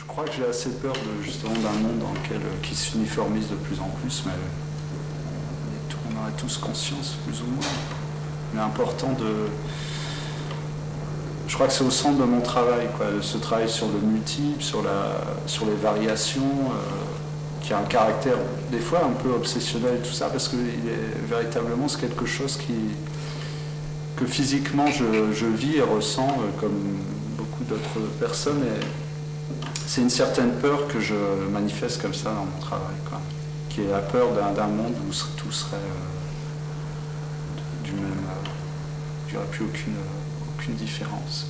crois que j'ai assez peur justement d'un monde dans lequel, qui s'uniformise de plus en plus, mais on en a tous conscience, plus ou moins. Il est important de... Je crois que c'est au centre de mon travail, quoi, ce travail sur le multiple, sur les variations, qui a un caractère des fois un peu obsessionnel et tout ça, parce que véritablement c'est quelque chose que physiquement je vis et ressens comme beaucoup d'autres personnes. Et c'est une certaine peur que je manifeste comme ça dans mon travail, quoi, qui est la peur d'un monde où tout serait du même... il n'y aurait plus aucune différence.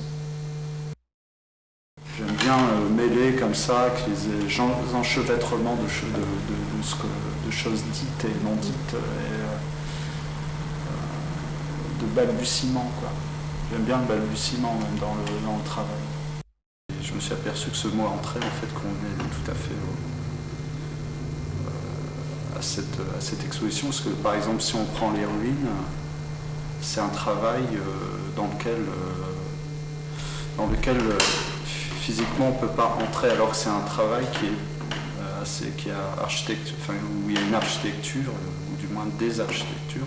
J'aime bien mêler comme ça avec les enchevêtrements de choses dites et non dites, et de balbutiements, quoi. J'aime bien le balbutiement même dans le travail. Et je me suis aperçu que ce mot entrée en fait convenait tout à fait à cette exposition, parce que par exemple si on prend les ruines, c'est un travail dans lequel physiquement on ne peut pas entrer, alors que c'est un travail qui est où il y a une architecture, ou du moins des architectures,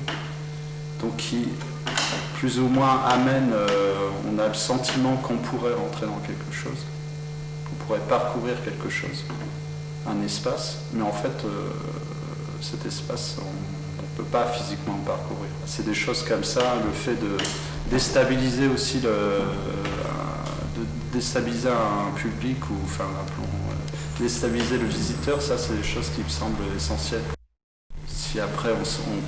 donc qui plus ou moins amène, on a le sentiment qu'on pourrait rentrer dans quelque chose, qu'on pourrait parcourir quelque chose, un espace, mais en fait cet espace on ne peut pas physiquement le parcourir. C'est des choses comme ça, le fait de déstabiliser aussi déstabiliser un public, ou enfin déstabiliser le visiteur, ça c'est des choses qui me semblent essentielles. Si après on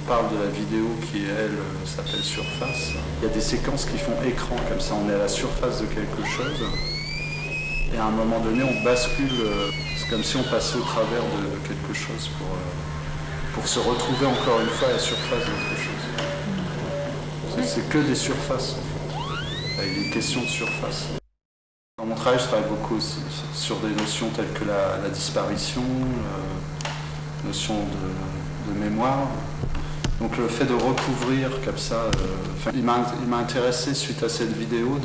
parle de la vidéo qui elle s'appelle Surface, il y a des séquences qui font écran comme ça, on est à la surface de quelque chose et à un moment donné on bascule, c'est comme si on passait au travers de quelque chose pour se retrouver encore une fois à la surface d'autre chose. C'est que des surfaces en fait, avec des questions de surface. Dans mon travail, je travaille beaucoup aussi sur des notions telles que la disparition, notion de mémoire. Donc le fait de recouvrir comme ça, il m'a intéressé suite à cette vidéo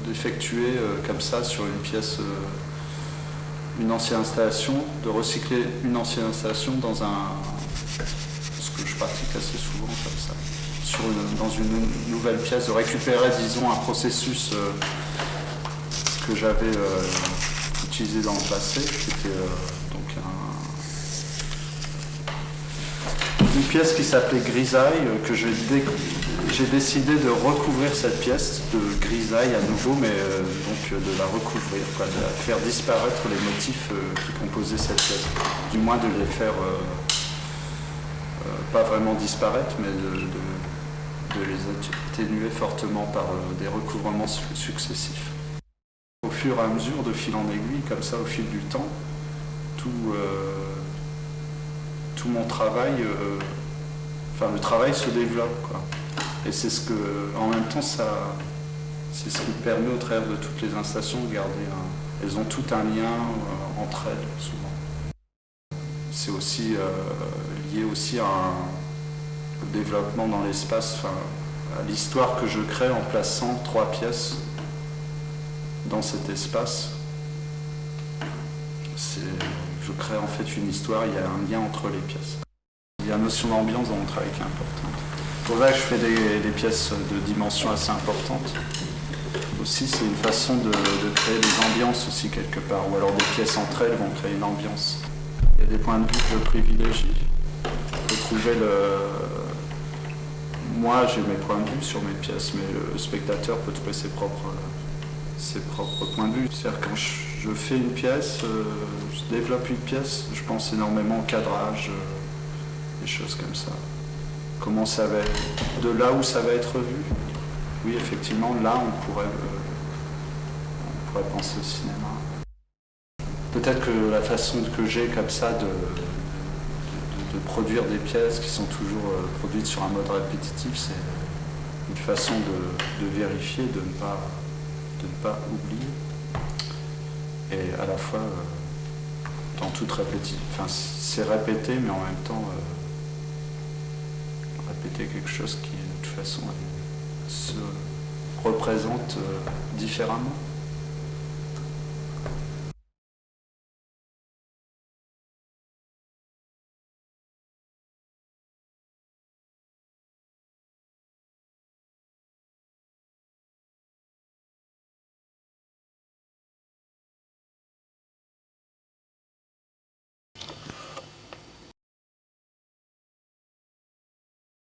d'effectuer comme ça sur une pièce, une ancienne installation, de recycler une ancienne installation dans ce que je pratique assez souvent comme ça, dans une nouvelle pièce, de récupérer disons un processus que j'avais utilisé dans le passé, qui était donc une pièce qui s'appelait Grisaille, que j'ai décidé de recouvrir cette pièce de grisaille à nouveau, mais donc de la recouvrir, quoi, de la faire disparaître les motifs qui composaient cette pièce, du moins de les faire pas vraiment disparaître, mais de les atténuer fortement par des recouvrements successifs. Au fur et à mesure, de fil en aiguille, comme ça, au fil du temps, tout mon travail, le travail se développe, quoi. Et c'est ce que, en même temps, c'est ce qui permet au travers de toutes les installations de garder elles ont tout un lien entre elles, souvent. C'est aussi lié aussi au développement dans l'espace, à l'histoire que je crée en plaçant 3 pièces dans cet espace. Je crée en fait une histoire, il y a un lien entre les pièces. Il y a une notion d'ambiance dans mon travail qui est importante. Pour ça que je fais des pièces de dimension assez importante. Aussi, c'est une façon de créer des ambiances aussi quelque part, ou alors des pièces entre elles vont créer une ambiance. Il y a des points de vue que je privilégie. Moi j'ai mes points de vue sur mes pièces, mais le spectateur peut trouver ses propres points de vue. C'est-à-dire quand je fais une pièce, je développe une pièce, je pense énormément au cadrage, des choses comme ça. Comment ça va être, de là où ça va être vu. Oui, effectivement, là on pourrait penser au cinéma. Peut-être que la façon que j'ai comme ça de produire des pièces qui sont toujours produites sur un mode répétitif, c'est une façon de vérifier, de ne pas oublier, et à la fois dans toute répétition, c'est répéter, mais en même temps répéter quelque chose qui de toute façon se représente différemment.